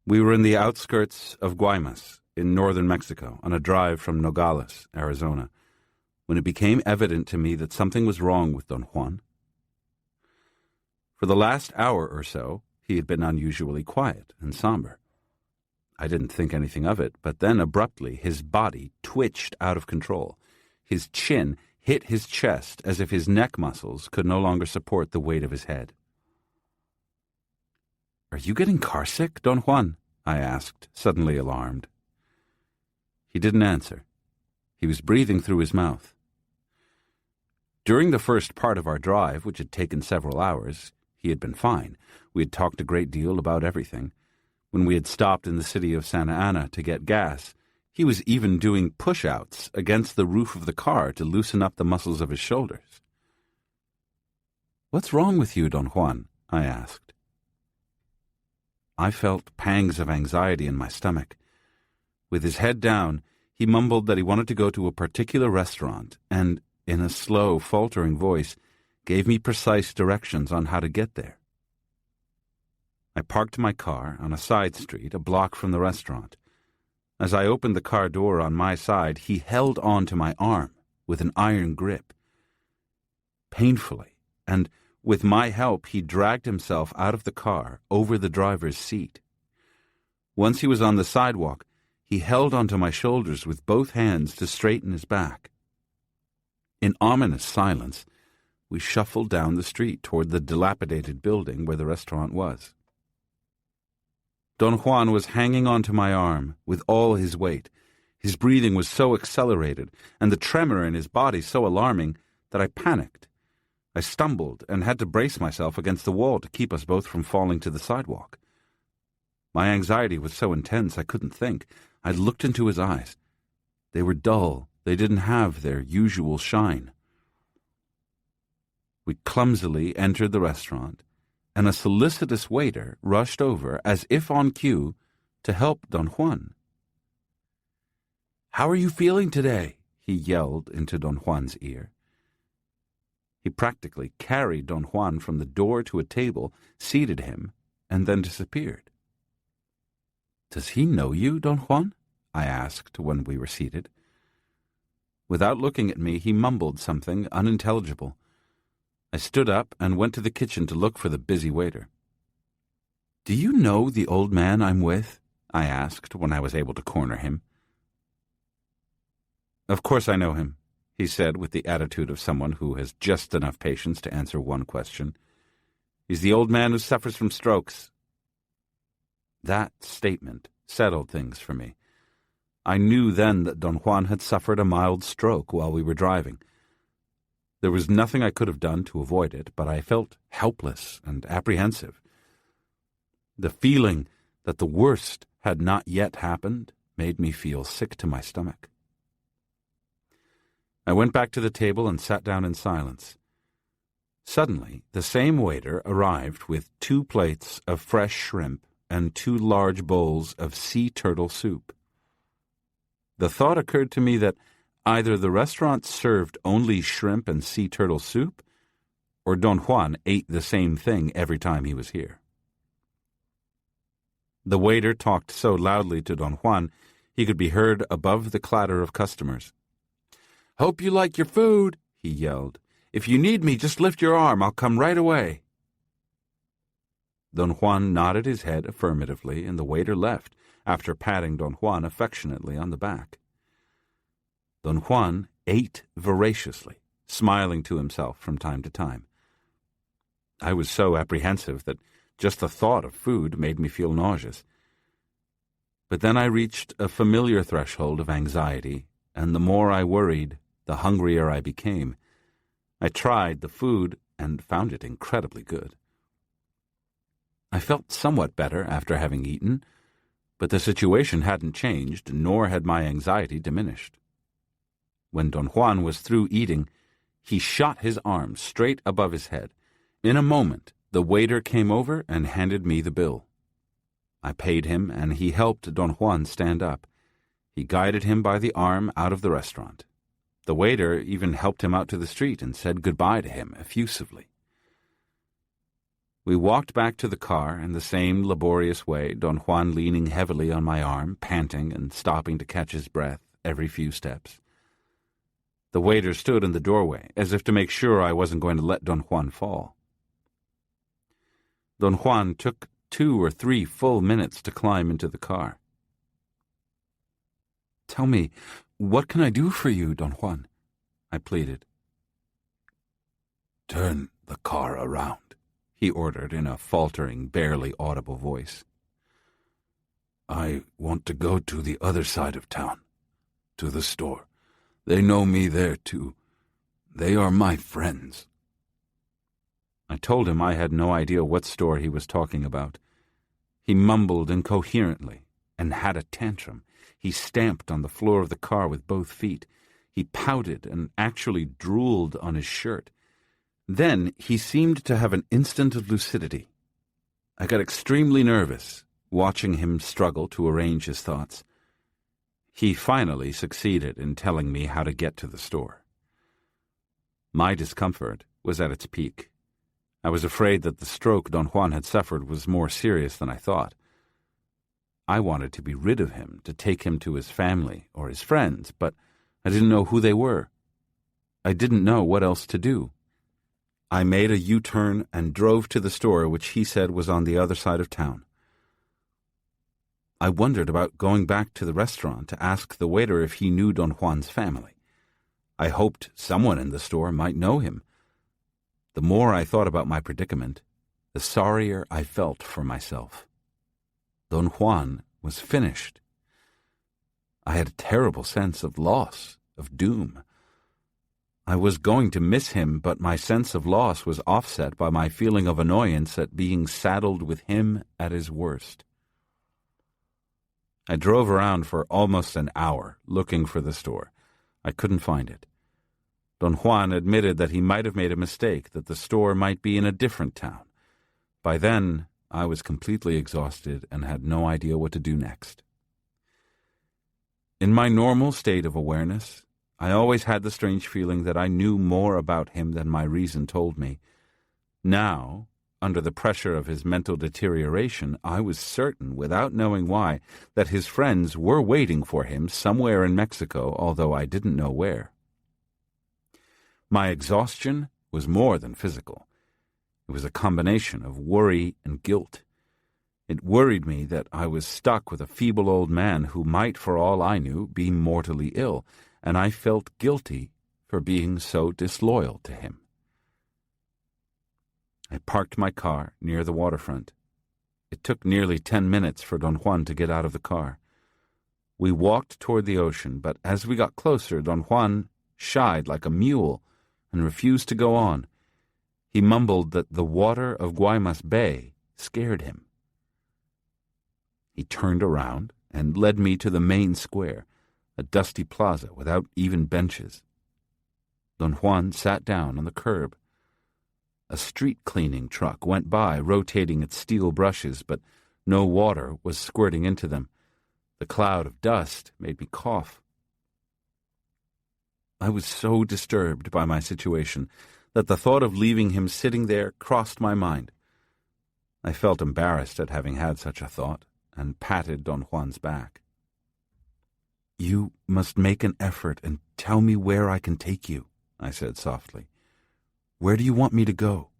We were in the outskirts of Guaymas, in northern Mexico, on a drive from Nogales, Arizona, when it became evident to me that something was wrong with Don Juan. For the last hour or so, he had been unusually quiet and somber. I didn't think anything of it, but then abruptly his body twitched out of control. His chin hit his chest as if his neck muscles could no longer support the weight of his head. "Are you getting carsick, Don Juan?" I asked, suddenly alarmed. He didn't answer. He was breathing through his mouth. During the first part of our drive, which had taken several hours, he had been fine. We had talked a great deal about everything. When we had stopped in the city of Santa Ana to get gas, he was even doing push-outs against the roof of the car to loosen up the muscles of his shoulders. "What's wrong with you, Don Juan?" I asked. I felt pangs of anxiety in my stomach. With his head down, he mumbled that he wanted to go to a particular restaurant and, in a slow, faltering voice, gave me precise directions on how to get there. I parked my car on a side street a block from the restaurant. As I opened the car door on my side, he held on to my arm with an iron grip. Painfully, and with my help, he dragged himself out of the car over the driver's seat. Once he was on the sidewalk, he held onto my shoulders with both hands to straighten his back. In ominous silence, we shuffled down the street toward the dilapidated building where the restaurant was. Don Juan was hanging onto my arm with all his weight. His breathing was so accelerated, and the tremor in his body so alarming, that I panicked. I stumbled and had to brace myself against the wall to keep us both from falling to the sidewalk. My anxiety was so intense I couldn't think. I looked into his eyes. They were dull. They didn't have their usual shine. We clumsily entered the restaurant, and a solicitous waiter rushed over, as if on cue, to help Don Juan. "How are you feeling today?" he yelled into Don Juan's ear. He practically carried Don Juan from the door to a table, seated him, and then disappeared. "Does he know you, Don Juan?" I asked when we were seated. Without looking at me, he mumbled something unintelligible. I stood up and went to the kitchen to look for the busy waiter. "Do you know the old man I'm with?" I asked when I was able to corner him. "Of course I know him," he said with the attitude of someone who has just enough patience to answer one question. "He's the old man who suffers from strokes." That statement settled things for me. I knew then that Don Juan had suffered a mild stroke while we were driving. There was nothing I could have done to avoid it, but I felt helpless and apprehensive. The feeling that the worst had not yet happened made me feel sick to my stomach. I went back to the table and sat down in silence. Suddenly, the same waiter arrived with 2 plates of fresh shrimp and 2 large bowls of sea turtle soup. The thought occurred to me that either the restaurant served only shrimp and sea turtle soup, or Don Juan ate the same thing every time he was here. The waiter talked so loudly to Don Juan he could be heard above the clatter of customers. "Hope you like your food," he yelled. "If you need me, just lift your arm. I'll come right away." Don Juan nodded his head affirmatively, and the waiter left, after patting Don Juan affectionately on the back. Don Juan ate voraciously, smiling to himself from time to time. I was so apprehensive that just the thought of food made me feel nauseous. But then I reached a familiar threshold of anxiety, and the more I worried, the hungrier I became. I tried the food and found it incredibly good. I felt somewhat better after having eaten, but the situation hadn't changed, nor had my anxiety diminished. When Don Juan was through eating, he shot his arms straight above his head. In a moment, the waiter came over and handed me the bill. I paid him, and he helped Don Juan stand up. He guided him by the arm out of the restaurant. The waiter even helped him out to the street and said goodbye to him effusively. We walked back to the car in the same laborious way, Don Juan leaning heavily on my arm, panting and stopping to catch his breath every few steps. The waiter stood in the doorway, as if to make sure I wasn't going to let Don Juan fall. Don Juan took 2 or 3 full minutes to climb into the car. "Tell me, what can I do for you, Don Juan?" I pleaded. "Turn the car around," he ordered in a faltering, barely audible voice. "I want to go to the other side of town, to the store. They know me there, too. They are my friends." I told him I had no idea what store he was talking about. He mumbled incoherently and had a tantrum. He stamped on the floor of the car with both feet. He pouted and actually drooled on his shirt. Then he seemed to have an instant of lucidity. I got extremely nervous, watching him struggle to arrange his thoughts. He finally succeeded in telling me how to get to the store. My discomfort was at its peak. I was afraid that the stroke Don Juan had suffered was more serious than I thought. I wanted to be rid of him, to take him to his family or his friends, but I didn't know who they were. I didn't know what else to do. I made a U-turn and drove to the store, which he said was on the other side of town. I wondered about going back to the restaurant to ask the waiter if he knew Don Juan's family. I hoped someone in the store might know him. The more I thought about my predicament, the sorrier I felt for myself. Don Juan was finished. I had a terrible sense of loss, of doom. I was going to miss him, but my sense of loss was offset by my feeling of annoyance at being saddled with him at his worst. I drove around for almost an hour, looking for the store. I couldn't find it. Don Juan admitted that he might have made a mistake, that the store might be in a different town. By then, I was completely exhausted and had no idea what to do next. In my normal state of awareness, I always had the strange feeling that I knew more about him than my reason told me. Now, under the pressure of his mental deterioration, I was certain, without knowing why, that his friends were waiting for him somewhere in Mexico, although I didn't know where. My exhaustion was more than physical. It was a combination of worry and guilt. It worried me that I was stuck with a feeble old man who might, for all I knew, be mortally ill, and I felt guilty for being so disloyal to him. I parked my car near the waterfront. It took nearly 10 minutes for Don Juan to get out of the car. We walked toward the ocean, but as we got closer, Don Juan shied like a mule and refused to go on. He mumbled that the water of Guaymas Bay scared him. He turned around and led me to the main square, a dusty plaza without even benches. Don Juan sat down on the curb. A street-cleaning truck went by, rotating its steel brushes, but no water was squirting into them. The cloud of dust made me cough. I was so disturbed by my situation that the thought of leaving him sitting there crossed my mind. I felt embarrassed at having had such a thought, and patted Don Juan's back. "You must make an effort and tell me where I can take you," I said softly. "Where do you want me to go?"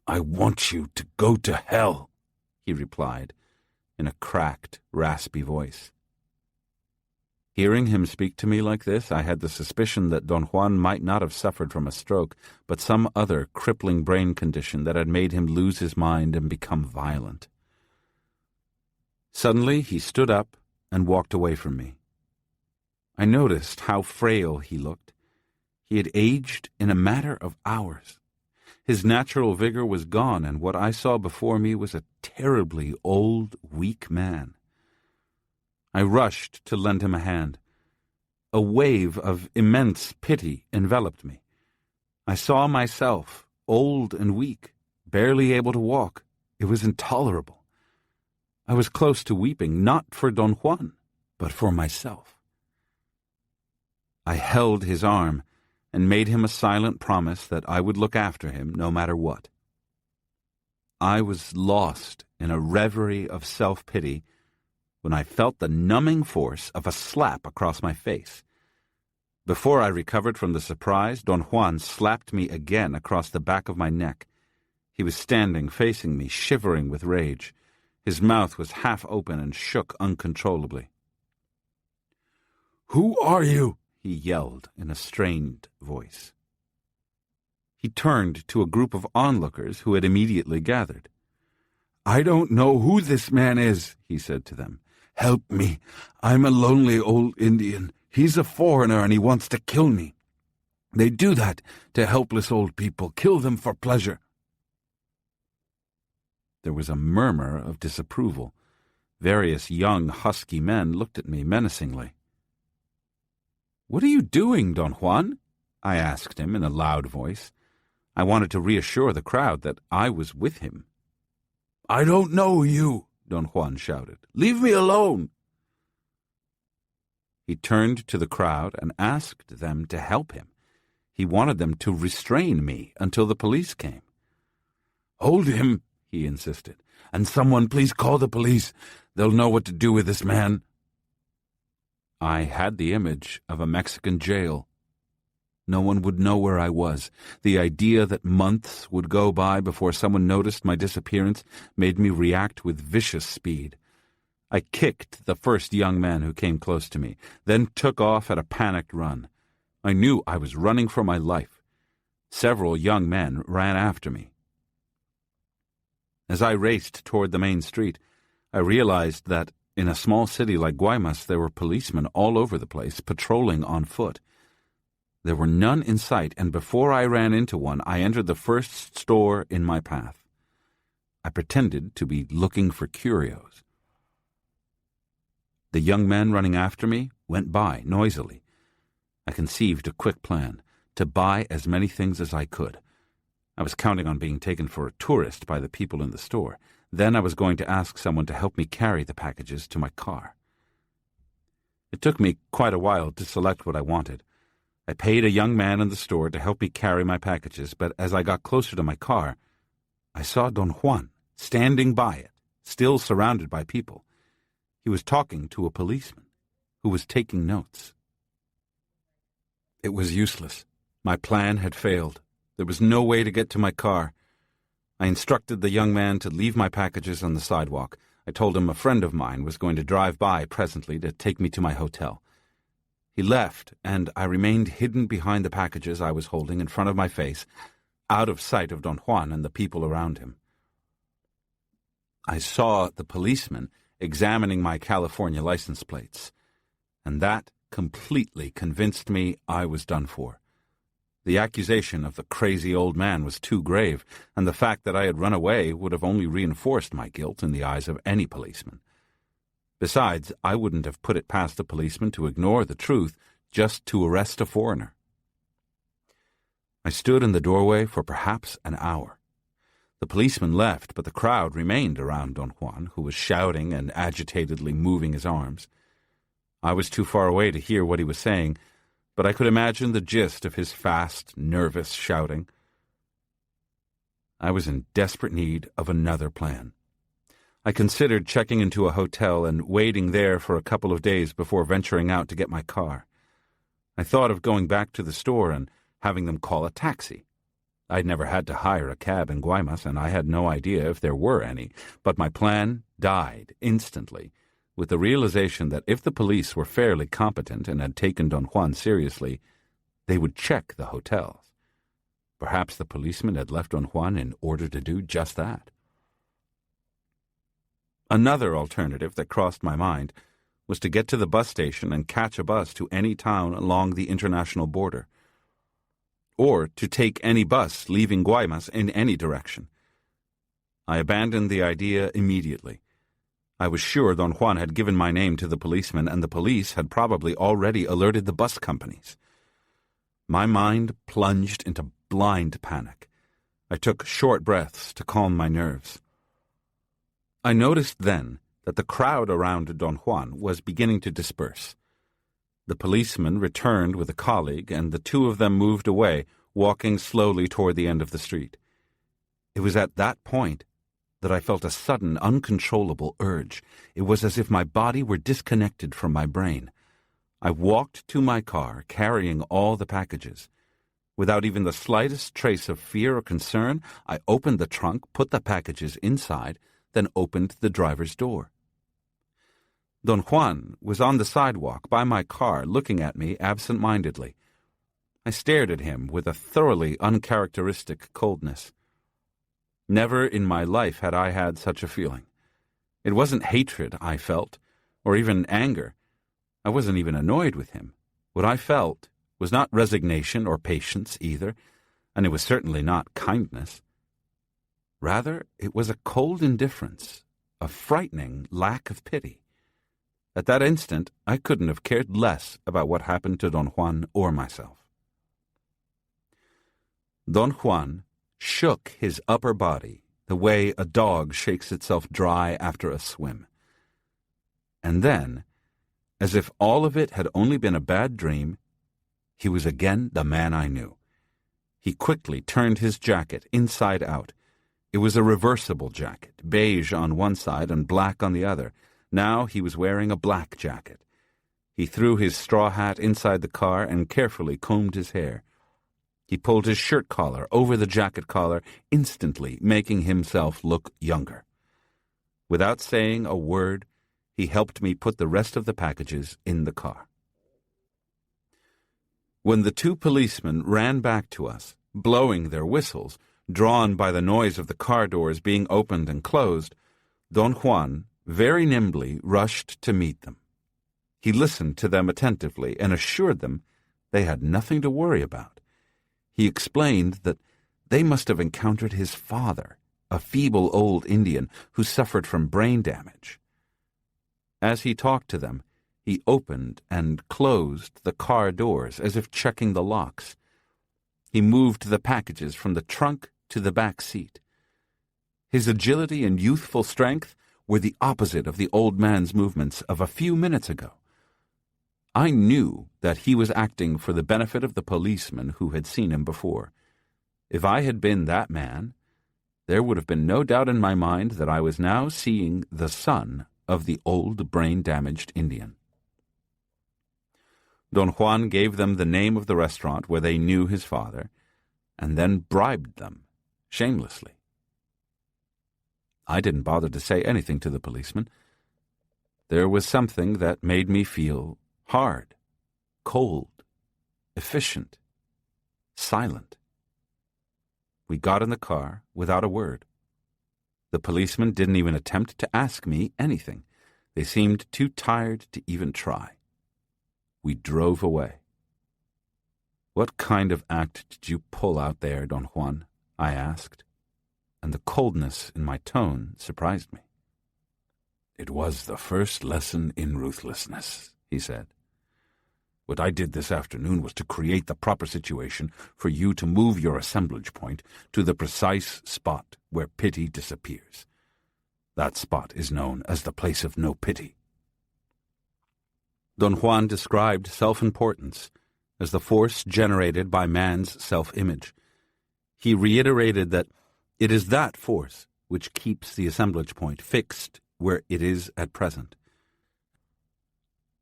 "I want you to go to hell," he replied, in a cracked, raspy voice. Hearing him speak to me like this, I had the suspicion that Don Juan might not have suffered from a stroke, but some other crippling brain condition that had made him lose his mind and become violent. Suddenly, he stood up and walked away from me. I noticed how frail he looked. He had aged in a matter of hours. His natural vigor was gone, and what I saw before me was a terribly old, weak man. I rushed to lend him a hand. A wave of immense pity enveloped me. I saw myself, old and weak, barely able to walk. It was intolerable. I was close to weeping, not for Don Juan, but for myself. I held his arm and made him a silent promise that I would look after him no matter what. I was lost in a reverie of self-pity when I felt the numbing force of a slap across my face. Before I recovered from the surprise, Don Juan slapped me again across the back of my neck. He was standing facing me, shivering with rage. His mouth was half open and shook uncontrollably. "Who are you?" he yelled in a strained voice. He turned to a group of onlookers who had immediately gathered. "I don't know who this man is," he said to them. "Help me. I'm a lonely old Indian. He's a foreigner and he wants to kill me. They do that to helpless old people, kill them for pleasure." There was a murmur of disapproval. Various young, husky men looked at me menacingly. "What are you doing, Don Juan?" I asked him in a loud voice. I wanted to reassure the crowd that I was with him. "I don't know you," Don Juan shouted. "Leave me alone." He turned to the crowd and asked them to help him. He wanted them to restrain me until the police came. "Hold him," he insisted, "and someone please call the police. They'll know what to do with this man." I had the image of a Mexican jail. No one would know where I was. The idea that months would go by before someone noticed my disappearance made me react with vicious speed. I kicked the first young man who came close to me, then took off at a panicked run. I knew I was running for my life. Several young men ran after me. As I raced toward the main street, I realized that in a small city like Guaymas there were policemen all over the place, patrolling on foot. There were none in sight, and before I ran into one, I entered the first store in my path. I pretended to be looking for curios. The young men running after me went by noisily. I conceived a quick plan, to buy as many things as I could. I was counting on being taken for a tourist by the people in the store. Then I was going to ask someone to help me carry the packages to my car. It took me quite a while to select what I wanted. I paid a young man in the store to help me carry my packages, but as I got closer to my car, I saw Don Juan standing by it, still surrounded by people. He was talking to a policeman who was taking notes. It was useless. My plan had failed. There was no way to get to my car. I instructed the young man to leave my packages on the sidewalk. I told him a friend of mine was going to drive by presently to take me to my hotel. He left, and I remained hidden behind the packages I was holding in front of my face, out of sight of Don Juan and the people around him. I saw the policeman examining my California license plates, and that completely convinced me I was done for. The accusation of the crazy old man was too grave, and the fact that I had run away would have only reinforced my guilt in the eyes of any policeman. Besides, I wouldn't have put it past a policeman to ignore the truth just to arrest a foreigner. I stood in the doorway for perhaps an hour. The policeman left, but the crowd remained around Don Juan, who was shouting and agitatedly moving his arms. I was too far away to hear what he was saying, but I could imagine the gist of his fast, nervous shouting. I was in desperate need of another plan. I considered checking into a hotel and waiting there for a couple of days before venturing out to get my car. I thought of going back to the store and having them call a taxi. I'd never had to hire a cab in Guaymas, and I had no idea if there were any, but my plan died instantly, with the realization that if the police were fairly competent and had taken Don Juan seriously, they would check the hotels. Perhaps the policeman had left Don Juan in order to do just that. Another alternative that crossed my mind was to get to the bus station and catch a bus to any town along the international border, or to take any bus leaving Guaymas in any direction. I abandoned the idea immediately. I was sure Don Juan had given my name to the policeman, and the police had probably already alerted the bus companies. My mind plunged into blind panic. I took short breaths to calm my nerves. I noticed then that the crowd around Don Juan was beginning to disperse. The policeman returned with a colleague, and the two of them moved away, walking slowly toward the end of the street. It was at that point that I felt a sudden, uncontrollable urge. It was as if my body were disconnected from my brain. I walked to my car, carrying all the packages. Without even the slightest trace of fear or concern, I opened the trunk, put the packages inside, then opened the driver's door. Don Juan was on the sidewalk by my car, looking at me absent-mindedly. I stared at him with a thoroughly uncharacteristic coldness. Never in my life had I had such a feeling. It wasn't hatred I felt, or even anger. I wasn't even annoyed with him. What I felt was not resignation or patience either, and it was certainly not kindness. Rather, it was a cold indifference, a frightening lack of pity. At that instant, I couldn't have cared less about what happened to Don Juan or myself. Don Juan shook his upper body the way a dog shakes itself dry after a swim. And then, as if all of it had only been a bad dream, he was again the man I knew. He quickly turned his jacket inside out. It was a reversible jacket, beige on one side and black on the other. Now he was wearing a black jacket. He threw his straw hat inside the car and carefully combed his hair. He pulled his shirt collar over the jacket collar, instantly making himself look younger. Without saying a word, he helped me put the rest of the packages in the car. When the two policemen ran back to us, blowing their whistles, drawn by the noise of the car doors being opened and closed, Don Juan very nimbly rushed to meet them. He listened to them attentively and assured them they had nothing to worry about. He explained that they must have encountered his father, a feeble old Indian who suffered from brain damage. As he talked to them, he opened and closed the car doors as if checking the locks. He moved the packages from the trunk to the back seat. His agility and youthful strength were the opposite of the old man's movements of a few minutes ago. I knew that he was acting for the benefit of the policeman who had seen him before. If I had been that man, there would have been no doubt in my mind that I was now seeing the son of the old brain-damaged Indian. Don Juan gave them the name of the restaurant where they knew his father, and then bribed them, shamelessly. I didn't bother to say anything to the policeman. There was something that made me feel hard, cold, efficient, silent. We got in the car without a word. The policemen didn't even attempt to ask me anything. They seemed too tired to even try. We drove away. "What kind of act did you pull out there, Don Juan?" I asked, and the coldness in my tone surprised me. "It was the first lesson in ruthlessness," he said. "What I did this afternoon was to create the proper situation for you to move your assemblage point to the precise spot where pity disappears. That spot is known as the place of no pity." Don Juan described self-importance as the force generated by man's self-image. He reiterated that it is that force which keeps the assemblage point fixed where it is at present.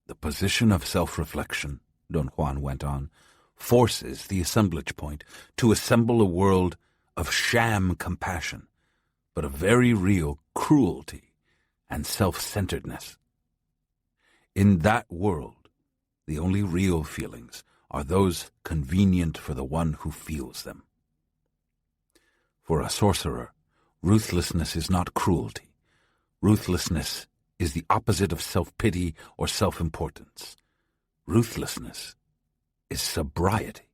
"The position of self-reflection," Don Juan went on, "forces the assemblage point to assemble a world of sham compassion, but of very real cruelty and self-centeredness. In that world, the only real feelings are those convenient for the one who feels them. For a sorcerer, ruthlessness is not cruelty. Ruthlessness is the opposite of self-pity or self-importance. Ruthlessness is sobriety."